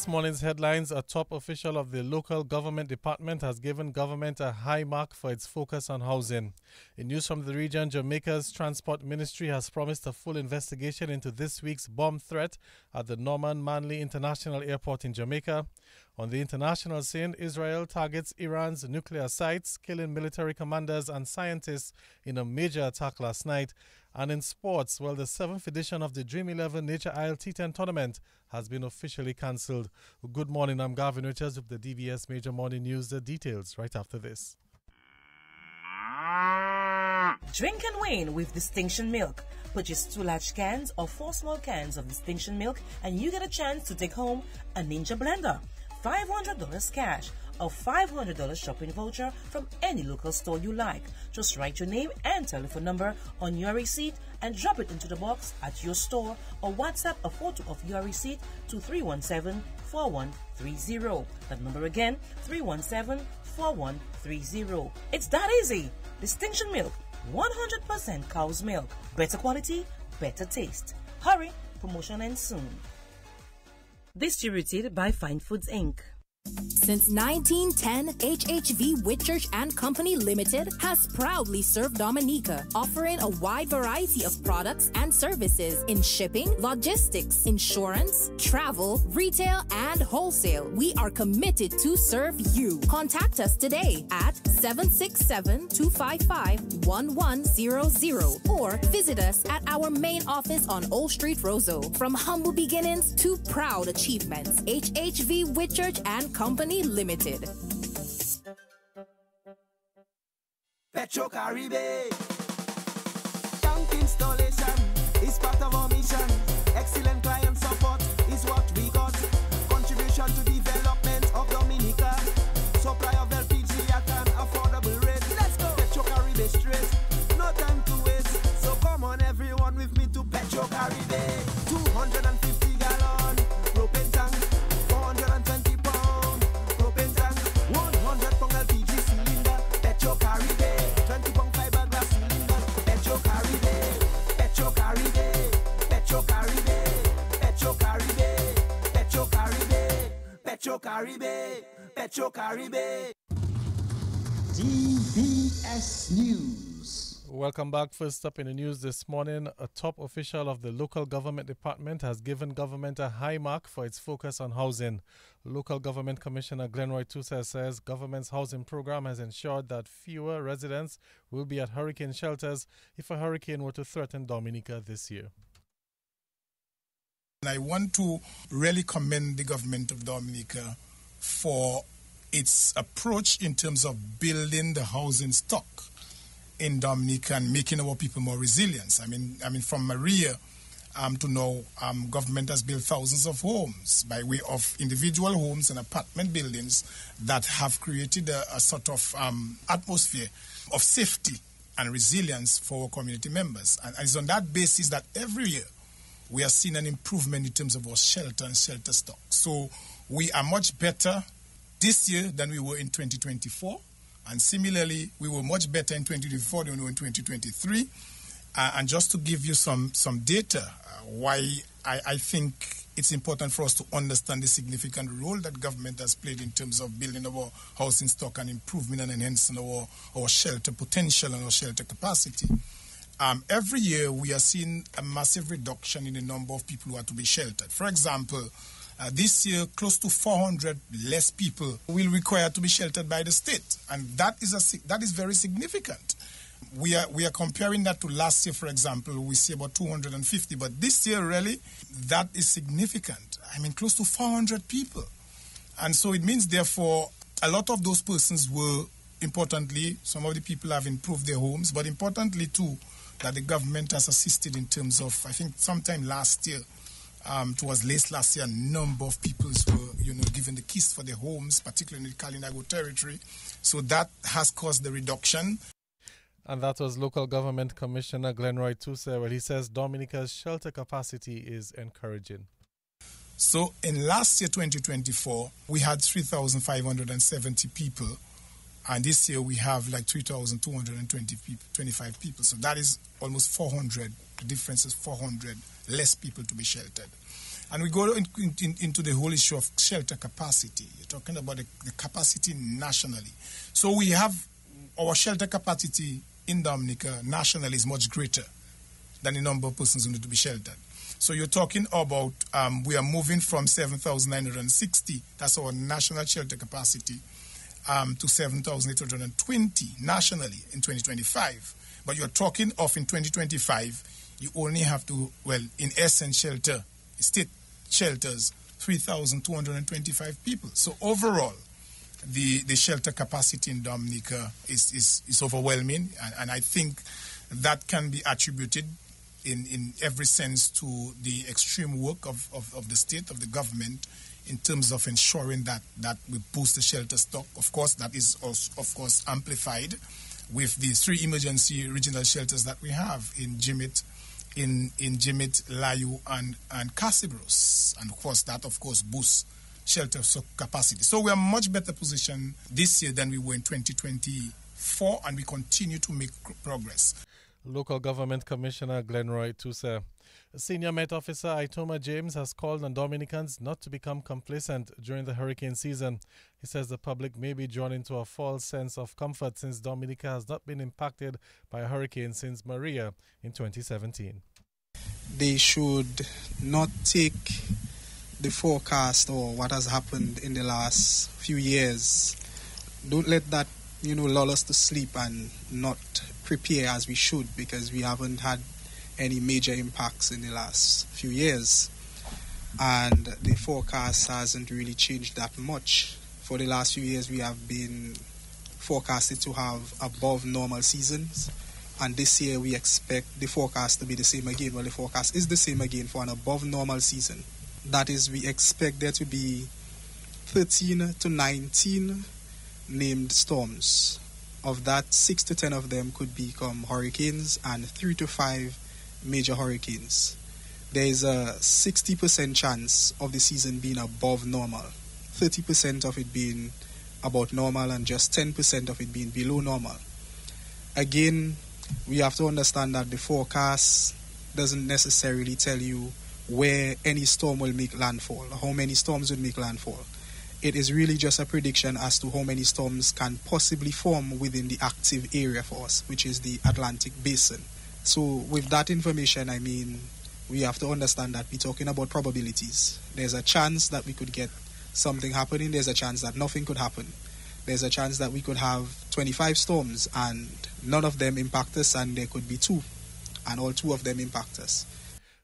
this morning's headlines, a top official of the local government department has given government a high mark for its focus on housing. In news from the region, Jamaica's Transport Ministry has promised a full investigation into this week's bomb threat at the Norman Manley International Airport in Jamaica. On the international scene, Israel targets Iran's nuclear sites, killing military commanders and scientists in a major attack last night. And in sports, well, the 7th edition of the Dream 11 Nature Isle T10 tournament has been officially cancelled. Good morning, I'm Gavin Richards with the DBS Major Morning News. The details right after this. Drink and win with Distinction Milk. Purchase 2 large cans or 4 small cans of Distinction Milk and you get a chance to take home a Ninja Blender, $500 cash, or $500 shopping voucher from any local store you like. Just write your name and telephone number on your receipt and drop it into the box at your store, or WhatsApp a photo of your receipt to 317-4130. That number again, 317-4130. It's that easy. Distinction Milk, 100% cow's milk. Better quality, better taste. Hurry, promotion ends soon. Distributed by Fine Foods Inc. Since 1910, HHV Whitchurch and Company Limited has proudly served Dominica, offering a wide variety of products and services in shipping, logistics, insurance, travel, retail, and wholesale. We are committed to serve you. Contact us today at 767-255-1100 or visit us at our main office on Old Street, Roseau. From humble beginnings to proud achievements, HHV Whitchurch and Company Limited. Petro Caribe. Tank installation is part of our mission. Excellent client support is what we got. Contribution to development of Dominica. Supply of LPG at an affordable rate. Let's go. Petro Caribe straight. No time to waste. So come on everyone with me to Petro Caribe. 250 gallon propane tank. 420 pound propane tank. 100 pound LPG cylinder. Petro Caribe. 20 pound fiberglass cylinder. Petro Caribe. Petro Caribe. Petro Caribe. Petro Caribe. Petro Caribe. Petro Caribe. Petro Caribe. DBS News. Welcome back. First up in the news this morning, a top official of the local government department has given government a high mark for its focus on housing. Local Government Commissioner Glenroy Tusa says government's housing program has ensured that fewer residents will be at hurricane shelters if a hurricane were to threaten Dominica this year. I want to really commend the government of Dominica for its approach in terms of building the housing stock in Dominica and making our people more resilient. I mean, from Maria to now, government has built thousands of homes by way of individual homes and apartment buildings that have created a sort of atmosphere of safety and resilience for our community members. And it's on that basis that every year we are seeing an improvement in terms of our shelter and shelter stock. So we are much better this year than we were in 2024. And similarly, we were much better in 2024 than we were in 2023. And just to give you some data, why I think it's important for us to understand the significant role that government has played in terms of building our housing stock and improving and enhancing our shelter potential and our shelter capacity. Every year, we are seeing a massive reduction in the number of people who are to be sheltered. For example, this year, close to 400 less people will require to be sheltered by the state, and that is very significant. We are comparing that to last year, for example, we see about 250, but this year, really, that is significant. I mean, close to 400 people. And so it means, therefore, a lot of those persons were, importantly, some of the people have improved their homes, but importantly, too, that the government has assisted in terms of, I think, sometime last year, towards late last year, a number of people were, given the keys for their homes, particularly in the Kalinago territory. So that has caused the reduction. And that was Local Government Commissioner Glenroy Tusa, where he says Dominica's shelter capacity is encouraging. So in last year, 2024, we had 3,570 people. And this year we have like 3,225 people. So that is almost 400. The difference is 400 less people to be sheltered. And we go into the whole issue of shelter capacity. You're talking about the capacity nationally. So we have our shelter capacity in Dominica nationally is much greater than the number of persons who need to be sheltered. So you're talking about we are moving from 7,960, that's our national shelter capacity, to 7,820 nationally in 2025. But you're talking of in 2025, you only have to, well, in essence, shelter, state shelters, 3,225 people. So overall, the shelter capacity in Dominica is overwhelming, and I think that can be attributed in every sense to the extreme work of the state, of the government, in terms of ensuring that we boost the shelter stock. Of course, that is also, of course, amplified with the 3 emergency regional shelters that we have in Jimit, in Jimit, Layu, and Casibros. And of course, that of course boosts shelter capacity. So we are much better positioned this year than we were in 2024, and we continue to make progress. Local Government Commissioner Glenroy Tusa. Senior Met Officer Itoma James has called on Dominicans not to become complacent during the hurricane season. He says the public may be drawn into a false sense of comfort since Dominica has not been impacted by a hurricane since Maria in 2017. They should not take the forecast or what has happened in the last few years. Don't let that, lull us to sleep and not prepare as we should, because we haven't had any major impacts in the last few years. And the forecast hasn't really changed that much. For the last few years, we have been forecasted to have above normal seasons. And this year, we expect the forecast to be the same again. Well, the forecast is the same again for an above normal season. That is, we expect there to be 13 to 19 named storms. Of that, 6 to 10 of them could become hurricanes and 3 to 5 major hurricanes. There is a 60% chance of the season being above normal, 30% of it being about normal, and just 10% of it being below normal. Again, we have to understand that the forecast doesn't necessarily tell you where any storm will make landfall, or how many storms will make landfall. It is really just a prediction as to how many storms can possibly form within the active area for us, which is the Atlantic Basin. So with that information, we have to understand that we're talking about probabilities. There's a chance that we could get something happening. There's a chance that nothing could happen. There's a chance that we could have 25 storms and none of them impact us, and there could be 2, and all 2 of them impact us.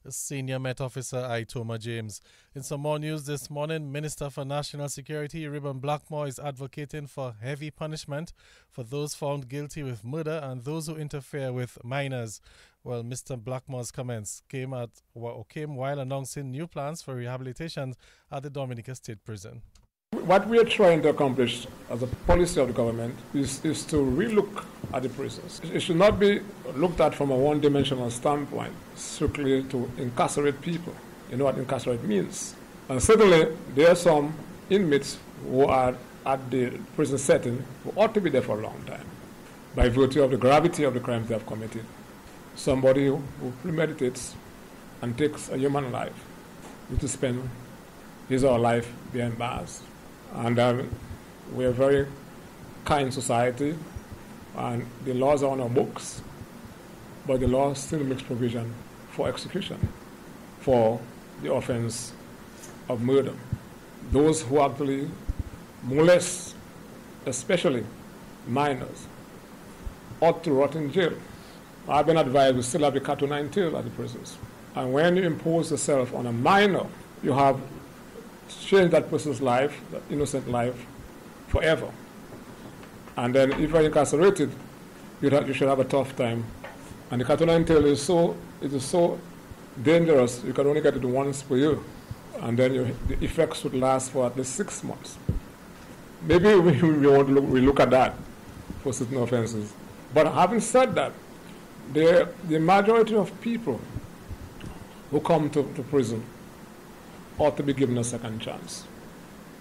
Senior Met Officer Itoma James. In some more news this morning, Minister for National Security Reuben Blackmore is advocating for heavy punishment for those found guilty with murder and those who interfere with minors. Well, Mr. Blackmore's comments came while announcing new plans for rehabilitation at the Dominica State Prison. What we are trying to accomplish as a policy of the government is to relook at the prisons. It should not be looked at from a one-dimensional standpoint, strictly to incarcerate people. You know what incarcerate means. And certainly there are some inmates who are at the prison setting who ought to be there for a long time, by virtue of the gravity of the crimes they have committed. Somebody who premeditates and takes a human life need to spend his or her life behind bars. And we're a very kind society, and the laws are on our books, but the law still makes provision for execution for the offense of murder. Those who actually molest, especially minors, ought to rot in jail. I've been advised we still have the cat-o'-nine tail at the prisons. And when you impose yourself on a minor, you have change that person's life, that innocent life, forever. And then if you're incarcerated, you should have a tough time. And the cat-o'-nine tail is so dangerous, you can only get it once per year. And then the effects would last for at least 6 months. Maybe we want to look at that for certain offenses. But having said that, the majority of people who come to prison ought to be given a second chance.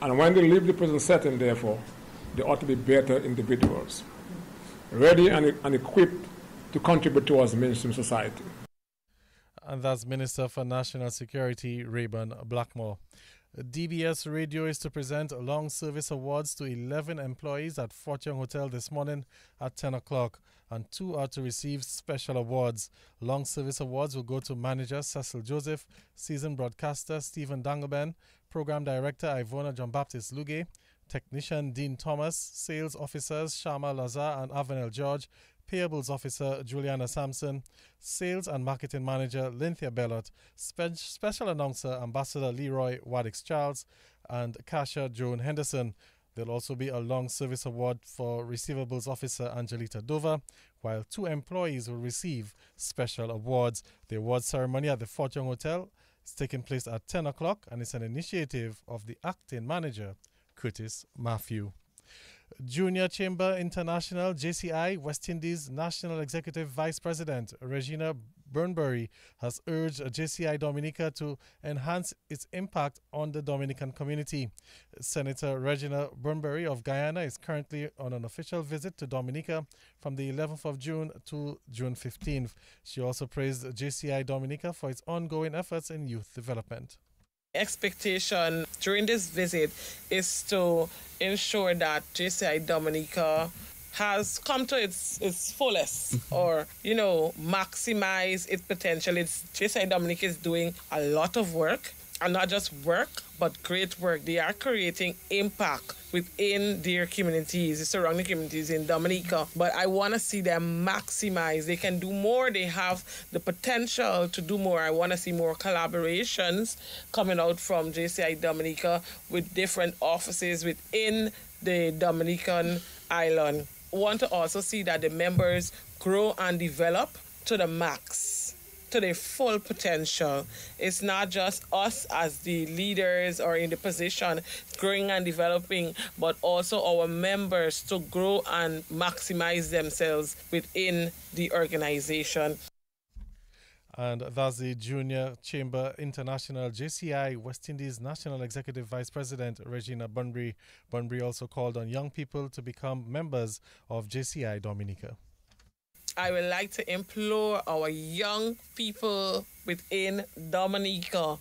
And when they leave the prison setting, therefore, they ought to be better individuals, ready and equipped to contribute towards mainstream society. And that's Minister for National Security, Rayburn Blackmore. DBS Radio is to present long service awards to 11 employees at Fort Young Hotel this morning at 10 o'clock, and 2 are to receive special awards. Long service awards will go to manager Cecil Joseph, seasoned broadcaster Stephen Dangleben, program director Ivona John-Baptist Luge, technician Dean Thomas, sales officers Shama Lazar and Avenel George, Payables Officer Juliana Sampson, Sales and Marketing Manager Lynthia Bellot, Special Announcer Ambassador Leroy Waddix-Charles, and Cashier Joan Henderson. There'll also be a Long Service Award for Receivables Officer Angelita Dover, while 2 employees will receive special awards. The award ceremony at the Fort Young Hotel is taking place at 10 o'clock, and it's an initiative of the acting manager, Curtis Matthew. Junior Chamber International JCI West Indies National Executive Vice President Regina Burnbury has urged JCI Dominica to enhance its impact on the Dominican community. Senator Regina Burnbury of Guyana is currently on an official visit to Dominica from the 11th of June to June 15th. She also praised JCI Dominica for its ongoing efforts in youth development. Expectation during this visit is to ensure that JCI Dominica has come to its fullest or, maximize its potential. JCI Dominica is doing a lot of work, and not just work, but great work. They are creating impact within their communities, the surrounding communities in Dominica. But I want to see them maximize. They can do more. They have the potential to do more. I want to see more collaborations coming out from JCI Dominica with different offices within the Dominican island. I want to also see that the members grow and develop to the max, to their full potential. It's not just us as the leaders or in the position growing and developing, but also our members to grow and maximize themselves within the organization. And that's the Junior Chamber International JCI West Indies National Executive Vice President Regina Bunbury. Bunbury also called on young people to become members of JCI Dominica. I would like to implore our young people within Dominica.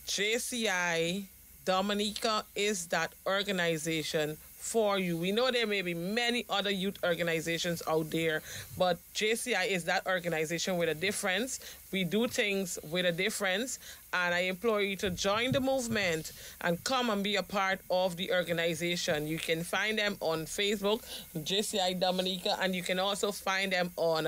JCI Dominica is that organization for you. We know there may be many other youth organizations out there, but JCI is that organization with a difference. We do things with a difference, and I implore you to join the movement and come and be a part of the organization. You can find them on Facebook, JCI Dominica, and you can also find them on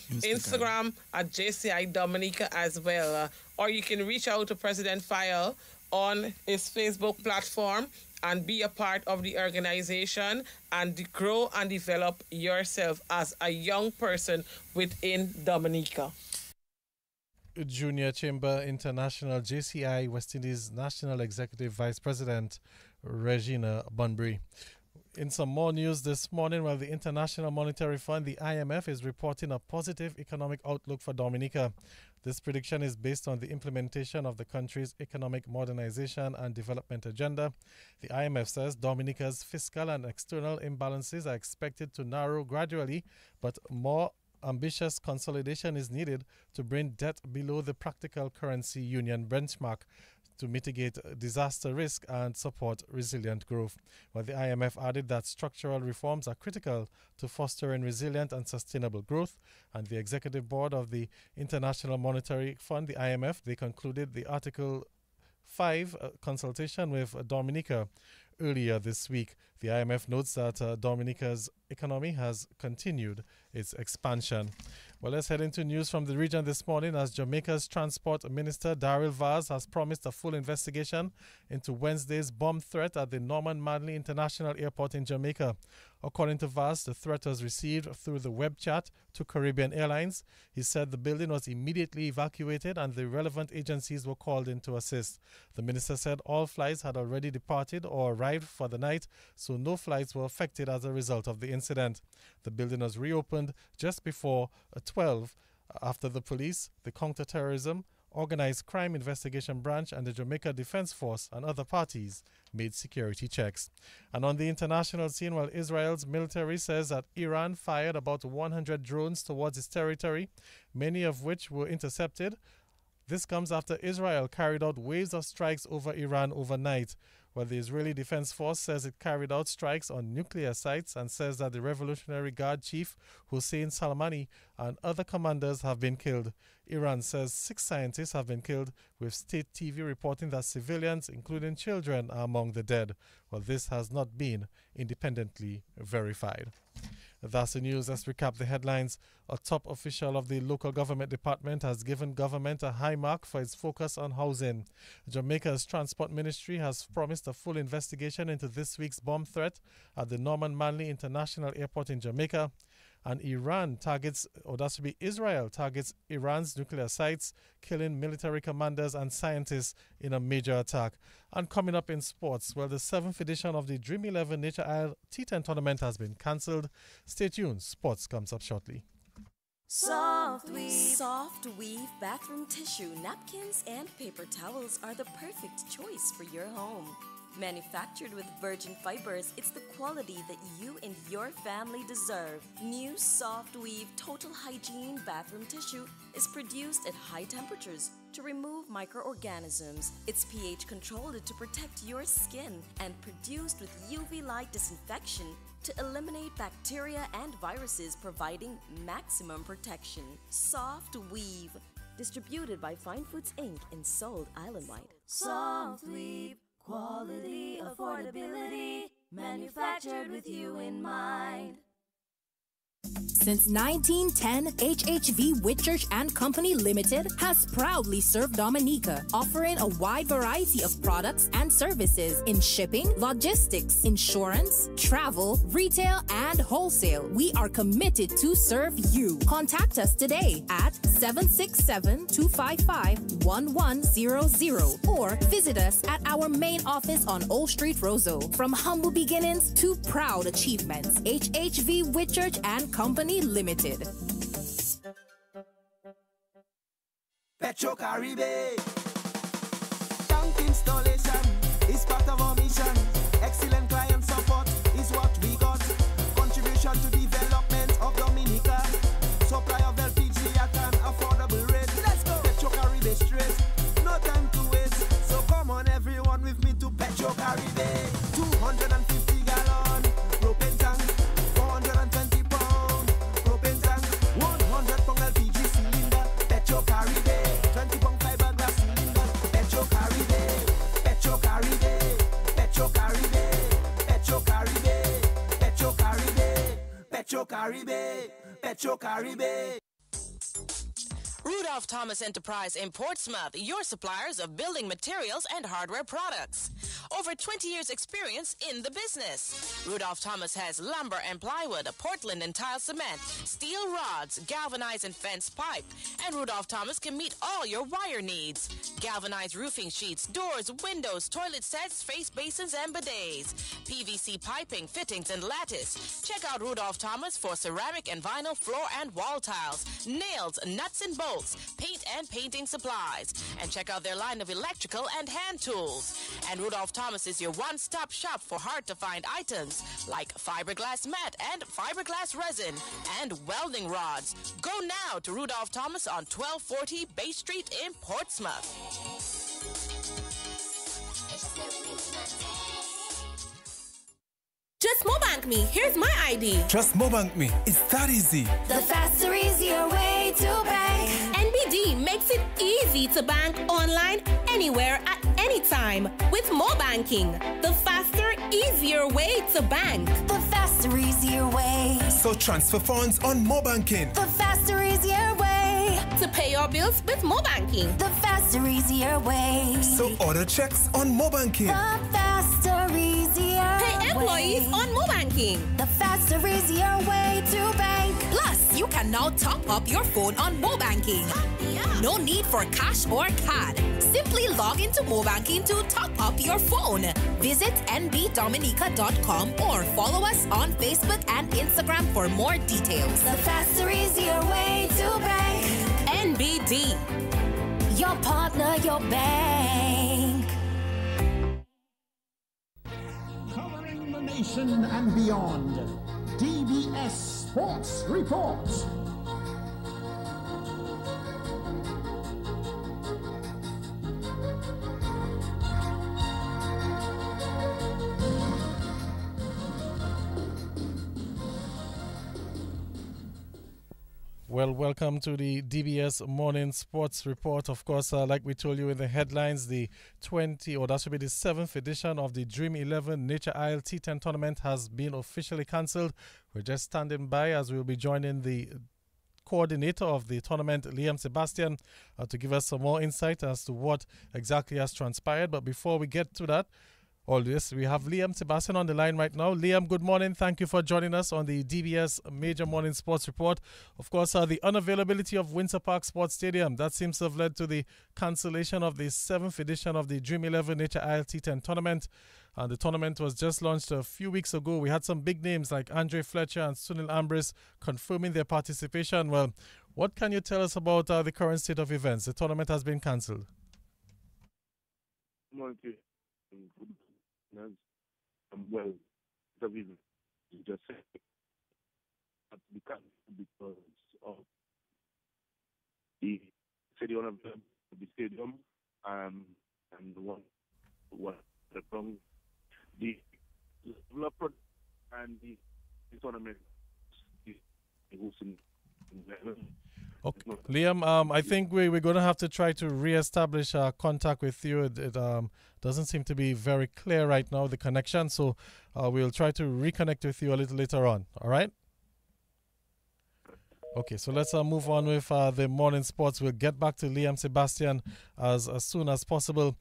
Instagram at JCI Dominica as well. Or you can reach out to President Fayal on his Facebook platform and be a part of the organization and grow and develop yourself as a young person within Dominica. Junior Chamber International JCI West Indies National Executive Vice President Regina Bunbury. In some more news this morning, the International Monetary Fund, the IMF, is reporting a positive economic outlook for Dominica. This prediction is based on the implementation of the country's economic modernization and development agenda. The IMF says Dominica's fiscal and external imbalances are expected to narrow gradually, but more ambitious consolidation is needed to bring debt below the practical currency union benchmark to mitigate disaster risk and support resilient growth. The IMF added that structural reforms are critical to fostering resilient and sustainable growth, and the executive board of the International Monetary Fund, the IMF, they concluded the Article 5 consultation with Dominica earlier this week. The IMF notes that Dominica's economy has continued its expansion. Let's head into news from the region this morning as Jamaica's Transport Minister Daryl Vaz has promised a full investigation into Wednesday's bomb threat at the Norman Manley International Airport in Jamaica. According to Vaz, the threat was received through the web chat to Caribbean Airlines. He said the building was immediately evacuated and the relevant agencies were called in to assist. The minister said all flights had already departed or arrived for the night, so no flights were affected as a result of the incident. The building was reopened just before 12 after the police, the counter-terrorism Organized Crime Investigation Branch and the Jamaica Defense Force and other parties made security checks. And on the international scene, while Israel's military says that Iran fired about 100 drones towards its territory, many of which were intercepted, this comes after Israel carried out waves of strikes over Iran overnight, while the Israeli Defense Force says it carried out strikes on nuclear sites and says that the Revolutionary Guard chief Hossein Salmani and other commanders have been killed. Iran says 6 scientists have been killed, with state TV reporting that civilians, including children, are among the dead, while this has not been independently verified. That's the news. Let's recap the headlines. A top official of the local government department has given government a high mark for its focus on housing. Jamaica's transport ministry has promised a full investigation into this week's bomb threat at the Norman Manley International Airport in Jamaica. And Israel targets Iran's nuclear sites, killing military commanders and scientists in a major attack. And coming up in sports, well, the 7th edition of the Dream 11 Nature Isle T10 tournament has been cancelled. Stay tuned. Sports comes up shortly. Soft weave bathroom tissue, napkins, and paper towels are the perfect choice for your home. Manufactured with virgin fibers, it's the quality that you and your family deserve. New Soft Weave Total Hygiene bathroom tissue is produced at high temperatures to remove microorganisms. It's pH controlled to protect your skin and produced with UV light disinfection to eliminate bacteria and viruses, providing maximum protection. Soft Weave, distributed by Fine Foods Inc. and sold island-wide. Soft Weave. Quality, affordability, manufactured with you in mind. Since 1910, HHV Whitchurch and Company Limited has proudly served Dominica, offering a wide variety of products and services in shipping, logistics, insurance, travel, retail, and wholesale. We are committed to serve you. Contact us today at 767-255-1100 or visit us at our main office on Old Street, Roseau. From humble beginnings to proud achievements, HHV Whitchurch and Company Limited. Petro Caribe. Tank installation is part of our mission. Excellent client support is what we got. Contribution to development of Dominica. Supply of LPG at an affordable rate. Let's go. Petro Caribe straight. No time to waste. So come on everyone with me to Petro Caribe. 250 gallon propane tank. 420 pound propane tank. 100 pound LPG cylinder. Petro Caribe. 20 pound fiberglass cylinder. Petro Caribe. Petro Caribe. Petro Caribe. Petro Caribe. Petro Caribe. Petro Caribe. Petro Caribe. Rudolph Thomas Enterprise in Portsmouth, your suppliers of building materials and hardware products. Over 20 years experience in the business. Rudolph Thomas has lumber and plywood, Portland and tile cement, steel rods, galvanized and fence pipe. And Rudolph Thomas can meet all your wire needs. Galvanized roofing sheets, doors, windows, toilet sets, face basins and bidets. PVC piping, fittings and lattice. Check out Rudolph Thomas for ceramic and vinyl floor and wall tiles, nails, nuts and bolts, paint and painting supplies. And check out their line of electrical and hand tools. And Rudolph Thomas is your one-stop shop for hard-to-find items like fiberglass mat and fiberglass resin and welding rods. Go now to Rudolph Thomas on 1240 Bay Street in Portsmouth. Just Mobank me. Here's my ID. Just Mobank me. It's that easy. The faster, easier way to bank. NBD makes it easy to bank online, anywhere, at any time with Mobanking. The faster, easier way to bank. The faster, easier way. So transfer funds on Mobanking. The faster, easier way. To pay your bills with Mobanking. The faster, easier way. So order checks on Mobanking. The faster, easier Pay employees way. on Mobanking. The faster, easier way to bank. Plus, you can now top up your phone on Mobanking. No need for cash or card. Simply log into Mobanking to top up your phone. Visit nbdominica.com or follow us on Facebook and Instagram for more details. The faster, easier way to bank. NBD. Your partner, your bank. Covering the nation and beyond. DBS Sports Report. Well, welcome to the DBS Morning Sports Report. Of course, like we told you in the headlines, the 7th edition of the Dream 11 Nature Isle T10 tournament has been officially cancelled. We're just standing by as we'll be joining the coordinator of the tournament, Liam Sebastian, to give us some more insight as to what exactly has transpired. But before we get to that, all this, we have Liam Sebastian on the line right now. Liam, good morning. Thank you for joining us on the DBS Major Morning Sports Report. Of course, the unavailability of Windsor Park Sports Stadium, that seems to have led to the cancellation of the 7th edition of the Dream 11 Nature Isle T10 tournament. The tournament was just launched a few weeks ago. We had some big names like Andre Fletcher and Sunil Ambris confirming their participation. Well, what can you tell us about the current state of events? The tournament has been cancelled. Well, the reason you just said because of the stadium of the stadium and one from the developer and the tournament is hosting. Okay. Liam, I think we're going to have to try to re-establish contact with you. It doesn't seem to be very clear right now, the connection, so we'll try to reconnect with you a little later on. All right? Okay, so let's move on with the morning sports. We'll get back to Liam Sebastian as soon as possible.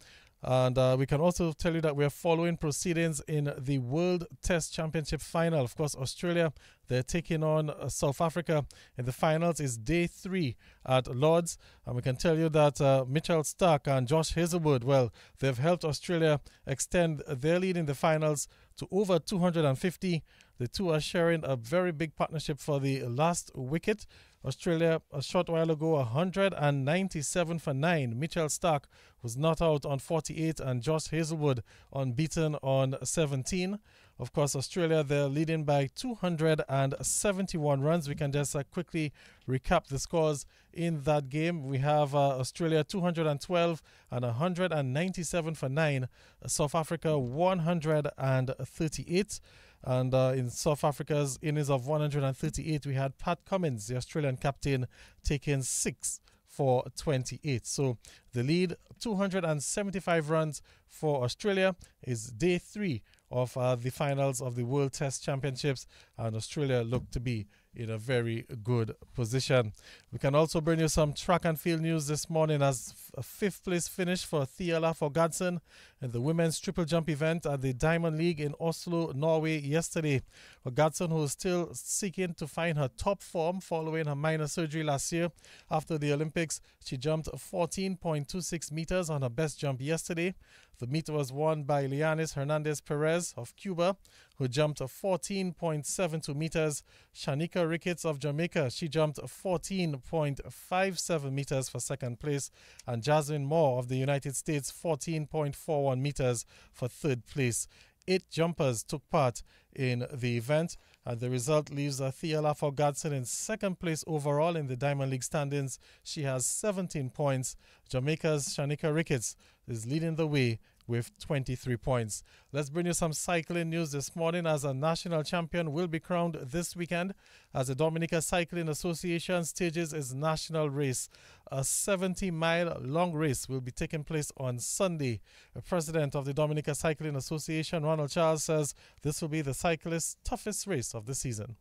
And we can also tell you that we are following proceedings in the World Test Championship final. Of course, Australia, they're taking on South Africa in the finals. It's day 3 at Lord's. And we can tell you that Mitchell Starc and Josh Hazelwood, well, they've helped Australia extend their lead in the finals to over 250. The two are sharing a very big partnership for the last wicket. Australia, a short while ago, 197 for 9. Mitchell Starc was not out on 48 and Josh Hazelwood unbeaten on 17. Of course, Australia, they're leading by 271 runs. We can just quickly recap the scores in that game. We have Australia 212 and 197 for 9. South Africa 138. And in South Africa's innings of 138, we had Pat Cummins, the Australian captain, taking 6 for 28. So the lead, 275 runs for Australia, is day 3 of the finals of the World Test Championships, and Australia look to be in a very good position. We can also bring you some track and field news this morning as a 5th place finish for Thea Forgadsen in the women's triple jump event at the Diamond League in Oslo, Norway yesterday. Forgadsen, who is still seeking to find her top form following her minor surgery last year. After the Olympics, she jumped 14.26 meters on her best jump yesterday. The meet was won by Lianis Hernandez Perez of Cuba, who jumped 14.72 meters. Shanika Ricketts of Jamaica, she jumped 14.57 meters for second place. And Jasmine Moore of the United States, 14.41 meters for third place. 8 jumpers took part in the event, and the result leaves Thea Forgadsen in second place overall in the Diamond League standings. She has 17 points. Jamaica's Shanika Ricketts is leading the way with 23 points. Let's bring you some cycling news this morning, as a national champion will be crowned this weekend as the Dominica Cycling Association stages its national race. A 70-mile long race will be taking place on Sunday. The president of the Dominica Cycling Association, Ronald Charles, says this will be the cyclists' toughest race of the season.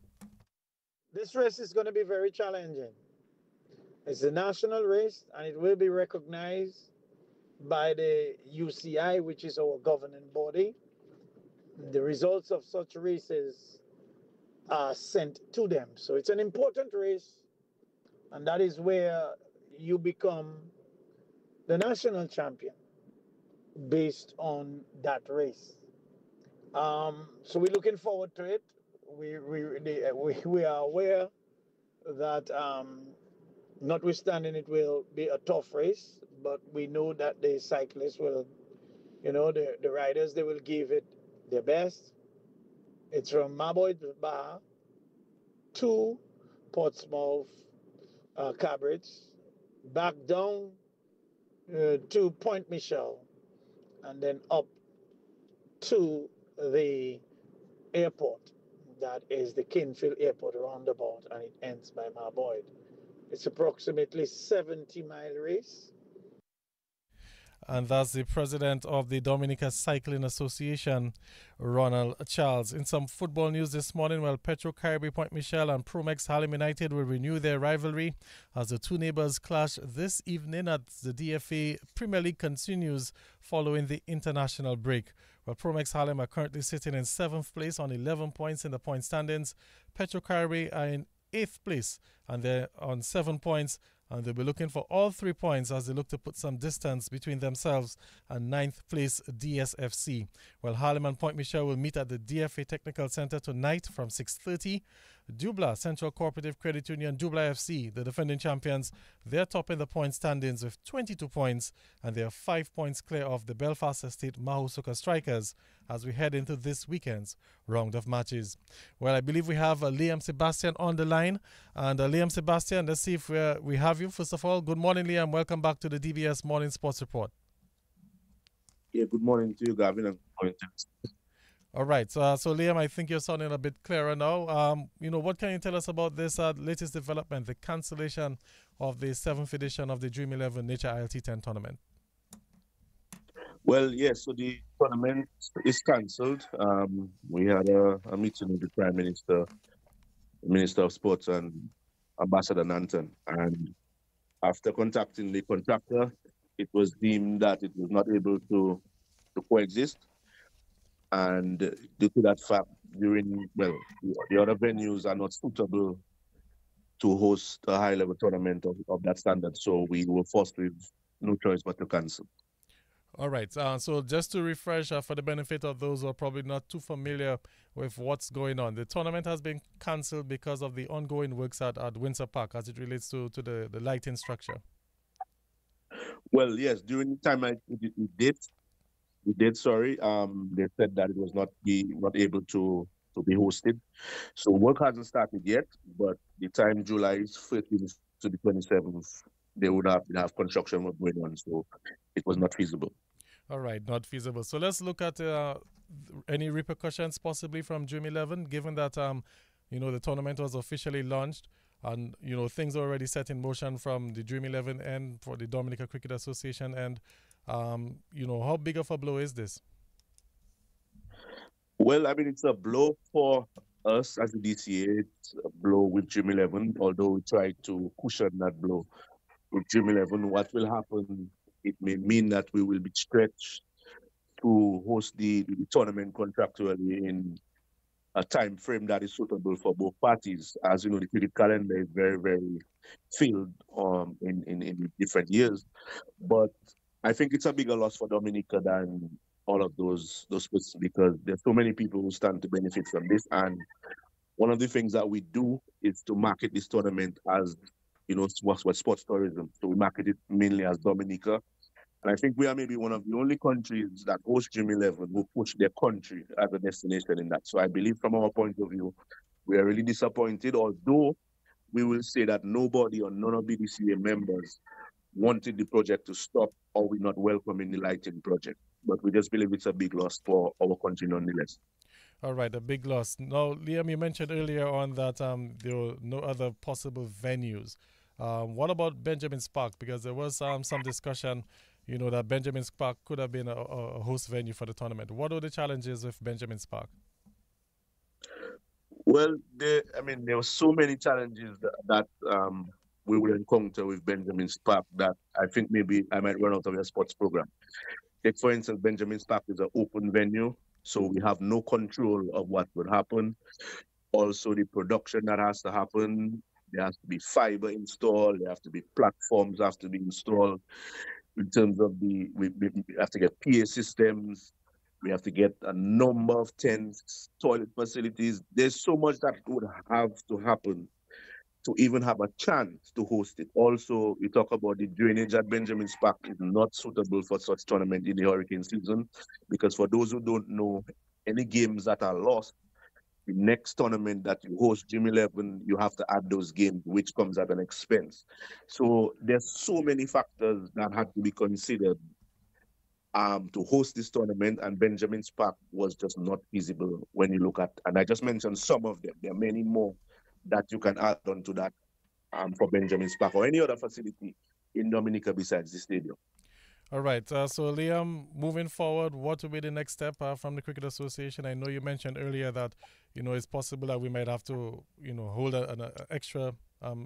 This race is going to be very challenging. It's a national race, and it will be recognized by the UCI, which is our governing body. The results of such races are sent to them. So it's an important race, and that is where you become the national champion based on that race. So we're looking forward to it. We are aware that notwithstanding it will be a tough race, but we know that the cyclists will, the riders, they will give it their best. It's from Maboy Bar to Portsmouth Cabridge, back down to Point Michel, and then up to the airport. That is the Kinfield Airport roundabout, and it ends by Marboyd. It's approximately 70-mile race. And that's the president of the Dominica Cycling Association, Ronald Charles. In some football news this morning, Petro Caribbean Point Michel and Promex Harlem United will renew their rivalry as the two neighbors clash this evening as the DFA Premier League continues following the international break. Promex Harlem are currently sitting in 7th place on 11 points in the point standings. Petro Caribbean are in 8th place and they're on 7 points. And they'll be looking for all 3 points as they look to put some distance between themselves and 9th place DSFC. Harlem and Point Michel will meet at the DFA Technical Center tonight from 6:30. Dubla Central Cooperative Credit Union, Dubla FC, the defending champions, they're top in the point standings with 22 points, and they are 5 points clear of the Belfast Estate Mahusuka Strikers as we head into this weekend's round of matches. I believe we have Liam Sebastian on the line. And Liam Sebastian, let's see if we have you. First of all, good morning, Liam. Welcome back to the DBS Morning Sports Report. Yeah, good morning to you, Gavin, and good morning to all right. So Liam, I think you're sounding a bit clearer now. What can you tell us about this latest development, the cancellation of the 7th edition of the Dream 11 Nature ILT 10 tournament? Well, yes, so the tournament is cancelled. We had a meeting with the Prime Minister, the Minister of Sports, and Ambassador Nanton. And after contacting the contractor, it was deemed that it was not able to coexist. And due to that fact, the other venues are not suitable to host a high-level tournament of that standard. So we were forced with no choice but to cancel. All right. So just to refresh for the benefit of those who are probably not too familiar with what's going on, the tournament has been cancelled because of the ongoing works at Windsor Park as it relates to the lighting structure. Well, yes, during the time we did. They said that it was not able to be hosted. So work hasn't started yet, but the time July 13th to the 27th, they would have construction work going on. So it was not feasible. All right, not feasible. So let's look at any repercussions possibly from Dream 11, given that the tournament was officially launched and things are already set in motion from the Dream 11 and for the Dominica Cricket Association. And how big of a blow is this? Well, I mean, it's a blow for us as the DCA. It's a blow with Dream 11, although we try to cushion that blow with Dream 11. What will happen, it may mean that we will be stretched to host the tournament contractually in a time frame that is suitable for both parties. As you know, the cricket calendar is very, very filled in different years. But I think it's a bigger loss for Dominica than all of those sports because there's so many people who stand to benefit from this. And one of the things that we do is to market this tournament as, what sports tourism. So we market it mainly as Dominica. And I think we are maybe one of the only countries that host Dream 11 who push their country as a destination in that. So I believe from our point of view, we are really disappointed, although we will say that nobody or none of BDCA members wanted the project to stop or we're not welcoming the lighting project. But we just believe it's a big loss for our country nonetheless. All right, a big loss. Now, Liam, you mentioned earlier on that there were no other possible venues. What about Benjamin's Park? Because there was some discussion, that Benjamin's Park could have been a host venue for the tournament. What are the challenges with Benjamin's Park? Well, there were so many challenges that we will encounter with Benjamin's Park that I think maybe I might run out of your sports program. Take, for instance, Benjamin's Park is an open venue, so we have no control of what would happen. Also, the production that has to happen, there has to be fiber installed, there have to be platforms have to be installed. In terms of we have to get PA systems, we have to get a number of tents, toilet facilities. There's so much that would have to happen to even have a chance to host it. Also, we talk about the drainage at Benjamin's Park is not suitable for such tournament in the hurricane season, because for those who don't know, any games that are lost, the next tournament that you host, Gym 11, you have to add those games, which comes at an expense. So there's so many factors that had to be considered to host this tournament, and Benjamin's Park was just not feasible when you look at, and I just mentioned some of them. There are many more that you can add on to that for Benjamin's Park or any other facility in Dominica besides the stadium. All right. So, Liam, moving forward, what will be the next step from the Cricket Association? I know you mentioned earlier that, it's possible that we might have to, hold an extra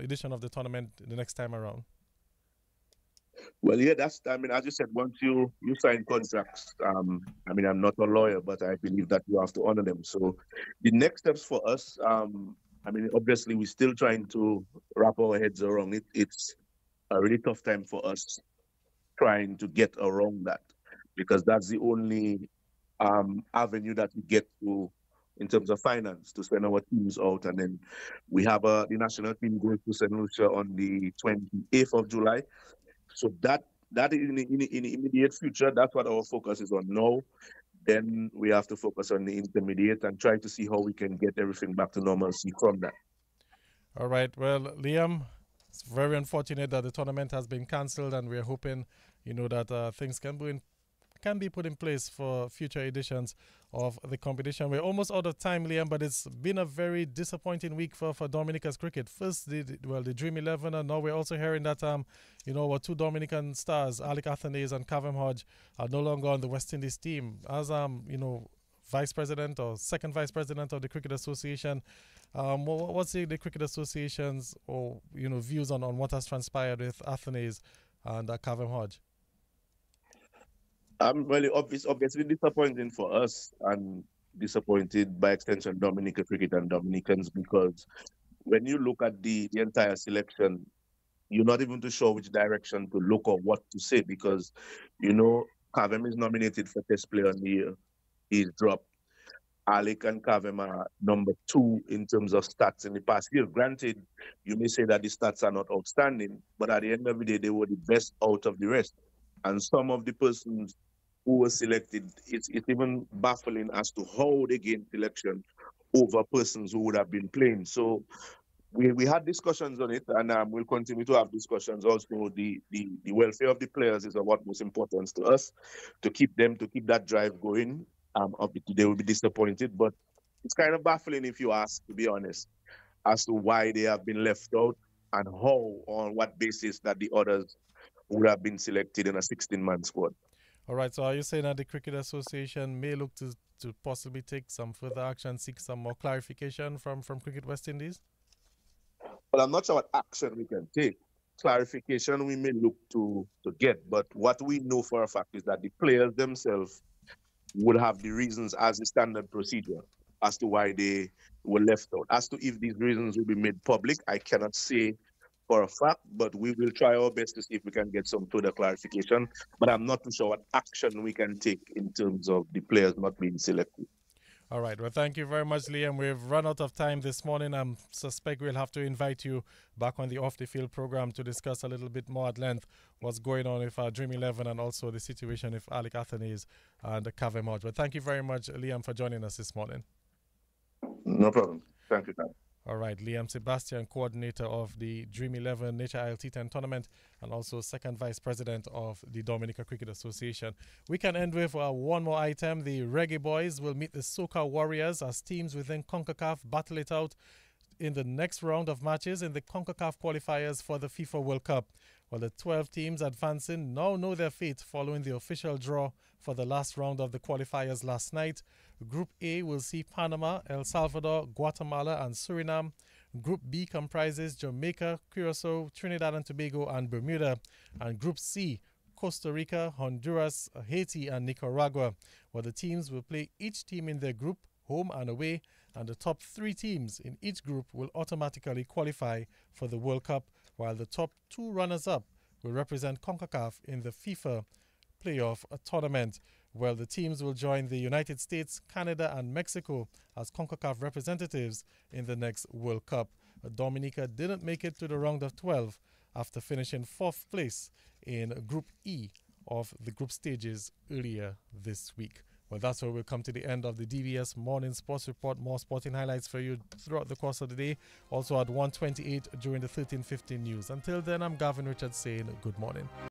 edition of the tournament the next time around. Well, yeah, as you said, once you sign contracts, I'm not a lawyer, but I believe that you have to honor them. So the next steps for us, obviously we're still trying to wrap our heads around it. It's a really tough time for us trying to get around that, because that's the only avenue that we get to in terms of finance to send our teams out. And then we have the national team going to St. Lucia on the 28th of July. So that in the immediate future, that's what our focus is on now. Then we have to focus on the intermediate and try to see how we can get everything back to normalcy from that. All right. Well, Liam, it's very unfortunate that the tournament has been cancelled, and we're hoping, that things can be put in place for future editions of the competition. We're almost out of time, Liam, but it's been a very disappointing week for Dominica's cricket. First, the Dream 11, and now we're also hearing that, our two Dominican stars, Alec Athanaze and Kavem Hodge, are no longer on the West Indies team. As, vice president or second vice president of the Cricket Association, what's the Cricket Association's views on what has transpired with Athanaze and Kavem Hodge? Well, obviously disappointing for us and disappointed by extension Dominica cricket and Dominicans, because when you look at the entire selection, you're not even too sure which direction to look or what to say, because, Kavem is nominated for Test Player of the Year. He's dropped. Alec and Kavem are number 2 in terms of stats in the past year. Granted, you may say that the stats are not outstanding, but at the end of the day, they were the best out of the rest. And some of the persons who were selected, it's even baffling as to how they gained selection over persons who would have been playing. So we had discussions on it, and we'll continue to have discussions. Also, the welfare of the players is of utmost importance to us, to keep that drive going. They will be disappointed, but it's kind of baffling, if you ask, to be honest, as to why they have been left out and how, on what basis that the others would have been selected in a 16-man squad. All right, so are you saying that the Cricket Association may look to possibly take some further action, seek some more clarification from Cricket West Indies? Well, I'm not sure what action we can take. Clarification we may look to get, but what we know for a fact is that the players themselves would have the reasons as a standard procedure as to why they were left out. As to if these reasons will be made public, I cannot say for a fact, but we will try our best to see if we can get some further clarification. But I'm not too sure what action we can take in terms of the players not being selected. All right. Well, thank you very much, Liam. We've run out of time this morning. I suspect we'll have to invite you back on the Off the Field program to discuss a little bit more at length what's going on with Dream 11 and also the situation with Alec Athanaze and Kavem Hodge. But thank you very much, Liam, for joining us this morning. No problem. Thank you, Dan. All right, Liam Sebastian, coordinator of the Dream 11 Nature Isle T10 tournament and also second vice president of the Dominica Cricket Association. We can end with one more item. The Reggae Boys will meet the Soca Warriors as teams within CONCACAF battle it out in the next round of matches in the CONCACAF qualifiers for the FIFA World Cup. Well, the 12 teams advancing now know their fate following the official draw for the last round of the qualifiers last night. Group A will see Panama, El Salvador, Guatemala and Suriname. Group B comprises Jamaica, Curacao, Trinidad and Tobago and Bermuda. And Group C, Costa Rica, Honduras, Haiti and Nicaragua. Well, the teams will play each team in their group, home and away, and the top 3 teams in each group will automatically qualify for the World Cup, while the top 2 runners-up will represent CONCACAF in the FIFA playoff tournament. Well, the teams will join the United States, Canada and Mexico as CONCACAF representatives in the next World Cup Dominica didn't make it to the round of 12 after finishing 4th place in Group E of the group stages earlier this week. Well, that's where we'll come to the end of the DBS Morning Sports Report. More sporting highlights for you throughout the course of the day. Also at 1:28 during the 13:15 news. Until then, I'm Gavin Richards saying good morning.